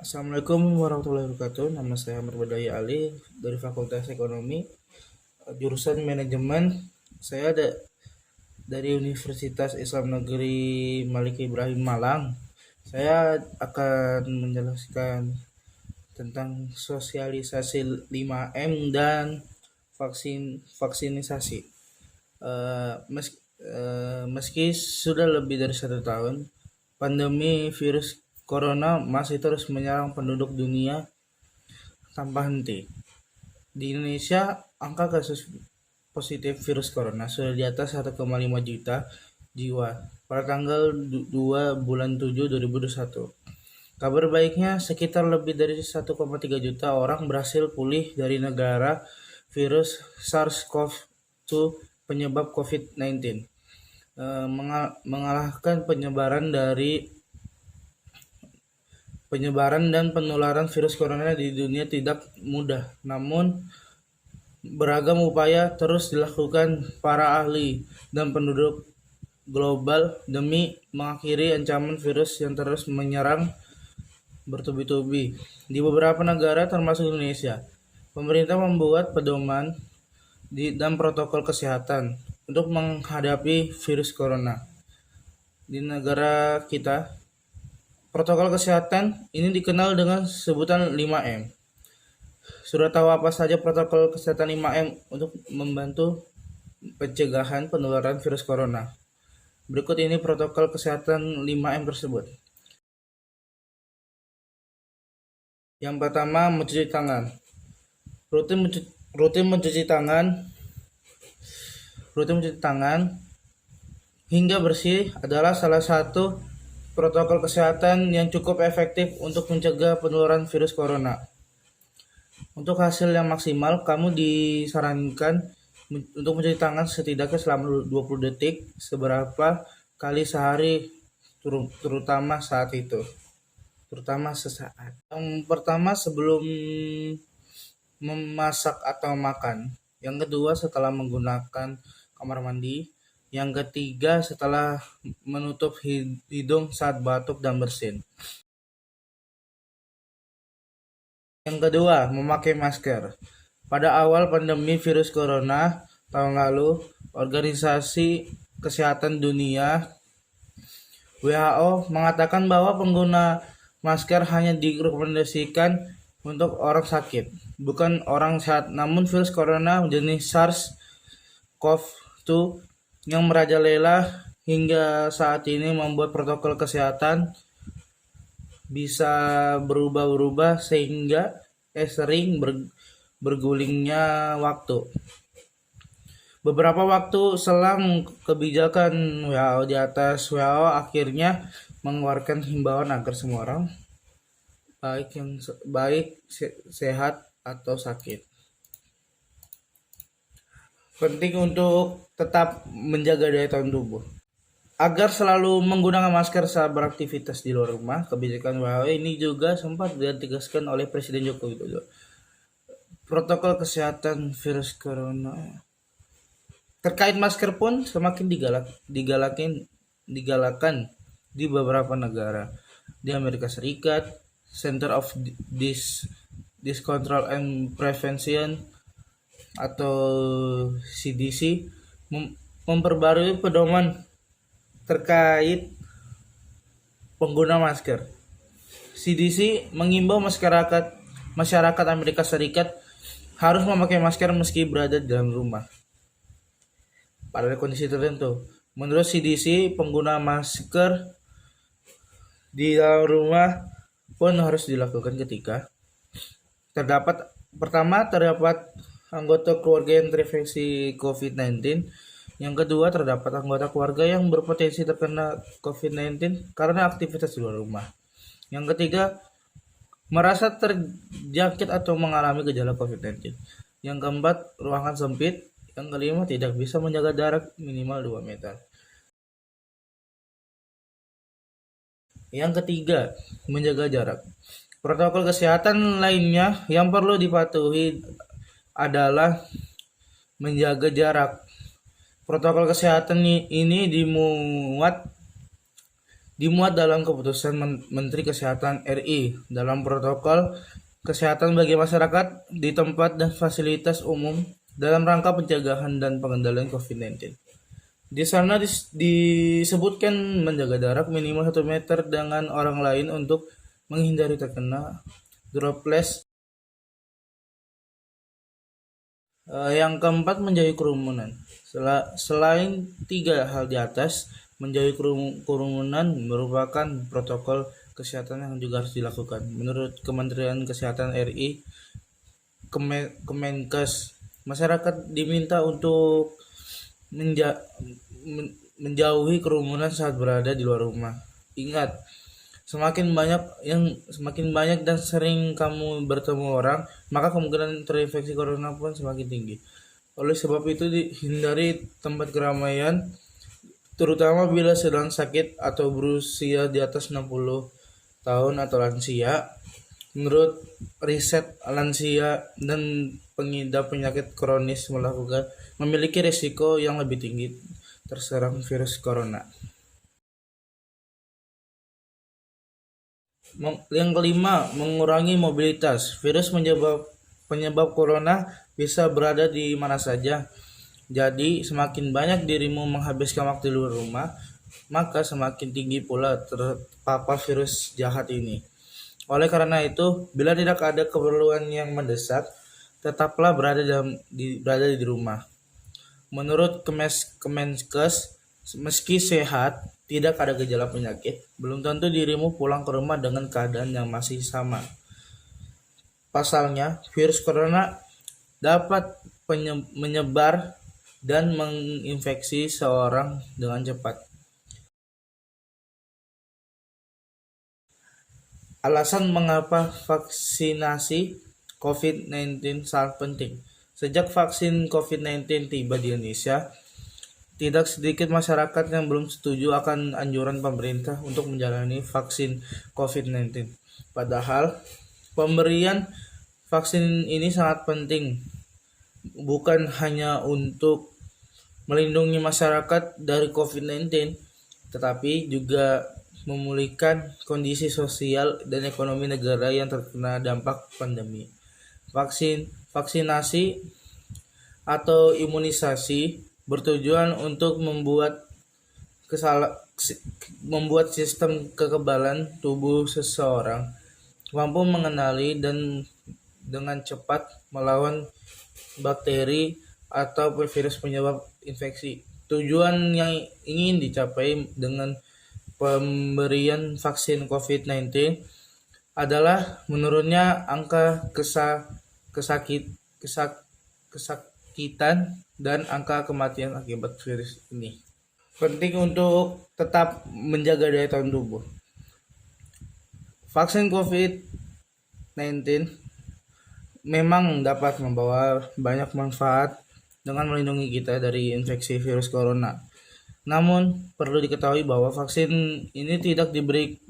Assalamualaikum warahmatullahi wabarakatuh. Nama saya Ahmad Badai Ali dari Fakultas Ekonomi, jurusan Manajemen. Saya ada dari Universitas Islam Negeri Malik Ibrahim Malang. Saya akan menjelaskan tentang sosialisasi 5M dan vaksinisasi. Meski sudah lebih dari 1 tahun, pandemi virus corona masih terus menyerang penduduk dunia tanpa henti. Di Indonesia, angka kasus positif virus corona sudah di atas 1,5 juta jiwa pada tanggal 2 bulan 7 2021. Kabar baiknya, sekitar lebih dari 1,3 juta orang berhasil pulih dari negara virus SARS-CoV-2 penyebab COVID-19, mengalahkan penyebaran dan penularan virus corona di dunia tidak mudah. Namun, beragam upaya terus dilakukan para ahli dan penduduk global demi mengakhiri ancaman virus yang terus menyerang bertubi-tubi. Di beberapa negara termasuk Indonesia, pemerintah membuat pedoman dan protokol kesehatan untuk menghadapi virus corona. Di negara kita, protokol kesehatan ini dikenal dengan sebutan 5M. Sudah tahu apa saja protokol kesehatan 5M untuk membantu pencegahan penularan virus corona? Berikut ini protokol kesehatan 5M tersebut. Yang pertama, mencuci tangan. Rutin mencuci tangan hingga bersih adalah salah satu protokol kesehatan yang cukup efektif untuk mencegah penularan virus corona. Untuk hasil yang maksimal, kamu disarankan untuk mencuci tangan setidaknya selama 20 detik seberapa kali sehari, terutama sesaat. Yang pertama, sebelum memasak atau makan. Yang kedua, setelah menggunakan kamar mandi. Yang ketiga, setelah menutup hidung saat batuk dan bersin. Yang kedua, memakai masker. Pada awal pandemi virus corona tahun lalu, Organisasi Kesehatan Dunia WHO mengatakan bahwa pengguna masker hanya direkomendasikan untuk orang sakit, bukan orang sehat. Namun virus corona jenis SARS-CoV-2 yang merajalela hingga saat ini membuat protokol kesehatan bisa berubah-ubah sehingga sering bergulingnya waktu. Beberapa waktu selang kebijakan WHO di atas, WHO akhirnya mengeluarkan himbauan agar semua orang baik sehat atau sakit. Penting untuk tetap menjaga daya tahan tubuh. Agar selalu menggunakan masker saat beraktivitas di luar rumah, kebijakan WHO ini juga sempat ditegaskan oleh Presiden Joko Widodo. Protokol kesehatan virus corona terkait masker pun semakin digalakan di beberapa negara. Di Amerika Serikat, Center of Disease Control and Prevention atau CDC memperbarui pedoman terkait pengguna masker. CDC mengimbau masyarakat Amerika Serikat harus memakai masker meski berada di dalam rumah pada kondisi tertentu. Menurut CDC, pengguna masker di dalam rumah pun harus dilakukan ketika terdapat anggota keluarga yang terinfeksi COVID-19. Yang kedua, terdapat anggota keluarga yang berpotensi terkena COVID-19 karena aktivitas di luar rumah. Yang ketiga, merasa terjangkit atau mengalami gejala COVID-19. Yang keempat, ruangan sempit. Yang kelima, tidak bisa menjaga jarak minimal 2 meter. Yang ketiga, menjaga jarak. Protokol kesehatan lainnya yang perlu dipatuhi adalah menjaga jarak. Protokol kesehatan ini dimuat dimuat dalam keputusan Menteri Kesehatan RI dalam protokol kesehatan bagi masyarakat di tempat dan fasilitas umum dalam rangka pencegahan dan pengendalian COVID-19. Di sana disebutkan menjaga jarak minimal 1 meter dengan orang lain untuk menghindari terkena droplet. Yang keempat, menjauhi kerumunan. Selain 3 hal di atas, menjauhi kerumunan merupakan protokol kesehatan yang juga harus dilakukan. Menurut Kementerian Kesehatan RI, Kemenkes, masyarakat diminta untuk menjauhi kerumunan saat berada di luar rumah. Ingat, semakin banyak dan sering kamu bertemu orang, maka kemungkinan terinfeksi corona pun semakin tinggi. Oleh sebab itu, hindari tempat keramaian, terutama bila sedang sakit atau berusia di atas 60 tahun atau lansia. Menurut riset, lansia dan pengidap penyakit kronis memiliki risiko yang lebih tinggi terserang virus corona. Yang kelima, mengurangi mobilitas. Virus penyebab corona bisa berada di mana saja. Jadi, semakin banyak dirimu menghabiskan waktu di luar rumah, maka semakin tinggi pula terpapar virus jahat ini. Oleh karena itu, bila tidak ada keperluan yang mendesak, tetaplah berada di rumah. Menurut Kemenkes, meski sehat, tidak ada gejala penyakit, belum tentu dirimu pulang ke rumah dengan keadaan yang masih sama. Pasalnya, virus corona dapat menyebar dan menginfeksi seorang dengan cepat. Alasan mengapa vaksinasi COVID-19 sangat penting. Sejak vaksin COVID-19 tiba di Indonesia, tidak sedikit masyarakat yang belum setuju akan anjuran pemerintah untuk menjalani vaksin COVID-19. Padahal, pemberian vaksin ini sangat penting, bukan hanya untuk melindungi masyarakat dari COVID-19, tetapi juga memulihkan kondisi sosial dan ekonomi negara yang terkena dampak pandemi. Vaksinasi atau imunisasi bertujuan untuk membuat sistem kekebalan tubuh seseorang mampu mengenali dan dengan cepat melawan bakteri atau virus penyebab infeksi. Tujuan yang ingin dicapai dengan pemberian vaksin COVID-19 adalah menurunnya angka kesakitan dan angka kematian akibat virus ini. Penting untuk tetap menjaga daya tahan tubuh. Vaksin COVID-19 memang dapat membawa banyak manfaat dengan melindungi kita dari infeksi virus corona. Namun, perlu diketahui bahwa vaksin ini tidak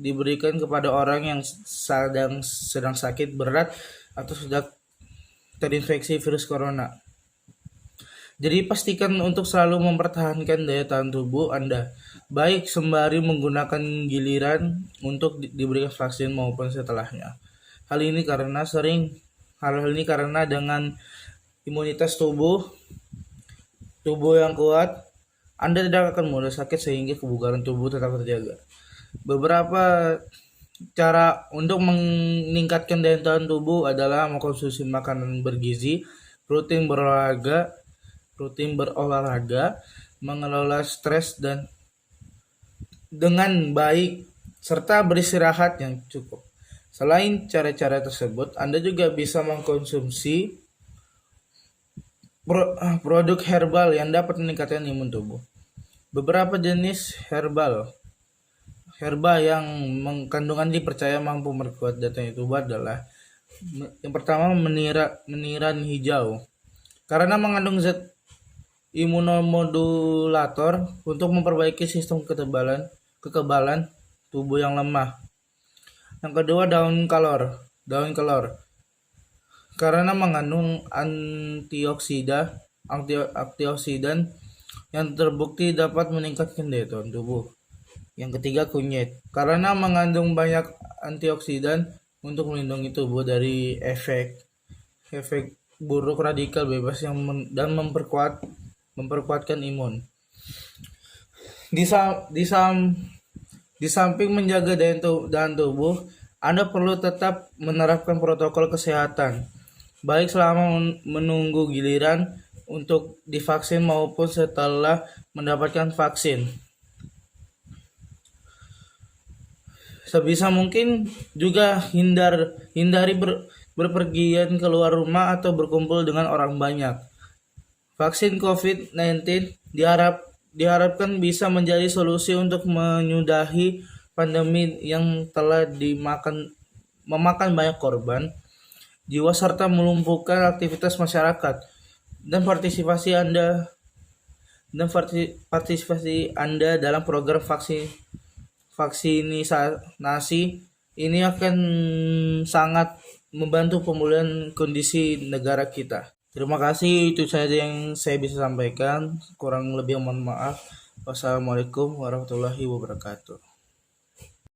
diberikan kepada orang yang sedang sakit berat atau sudah terinfeksi virus corona. Jadi pastikan untuk selalu mempertahankan daya tahan tubuh Anda, baik sembari menggunakan giliran untuk diberikan vaksin maupun setelahnya. Hal ini karena dengan imunitas tubuh yang kuat, Anda tidak akan mudah sakit sehingga kebugaran tubuh tetap terjaga. Beberapa cara untuk meningkatkan daya tahan tubuh adalah mengkonsumsi makanan bergizi, rutin berolahraga, mengelola stres dan dengan baik, serta beristirahat yang cukup. Selain cara-cara tersebut, Anda juga bisa mengkonsumsi produk herbal yang dapat meningkatkan imun tubuh. Beberapa jenis herba yang kandungan dipercaya mampu memperkuat daya tahan tubuh adalah yang pertama, meniran hijau, karena mengandung zat imunomodulator untuk memperbaiki sistem kekebalan tubuh yang lemah. Yang kedua, daun kelor, karena mengandung antioksidan yang terbukti dapat meningkatkan daya tahan tubuh. Yang ketiga kunyit, karena mengandung banyak antioksidan untuk melindungi tubuh dari efek buruk radikal bebas dan memperkuatkan imun. Di samping menjaga daya tubuh, Anda perlu tetap menerapkan protokol kesehatan, baik selama menunggu giliran untuk divaksin maupun setelah mendapatkan vaksin. Sebisa mungkin juga hindari berpergian keluar rumah atau berkumpul dengan orang banyak. Vaksin COVID-19 diharapkan bisa menjadi solusi untuk menyudahi pandemi yang telah memakan banyak korban jiwa serta melumpuhkan aktivitas masyarakat dan partisipasi Anda dalam program vaksinasi ini akan sangat membantu pemulihan kondisi negara kita. Terima kasih, itu saja yang saya bisa sampaikan. Kurang lebih mohon maaf. Wassalamualaikum warahmatullahi wabarakatuh.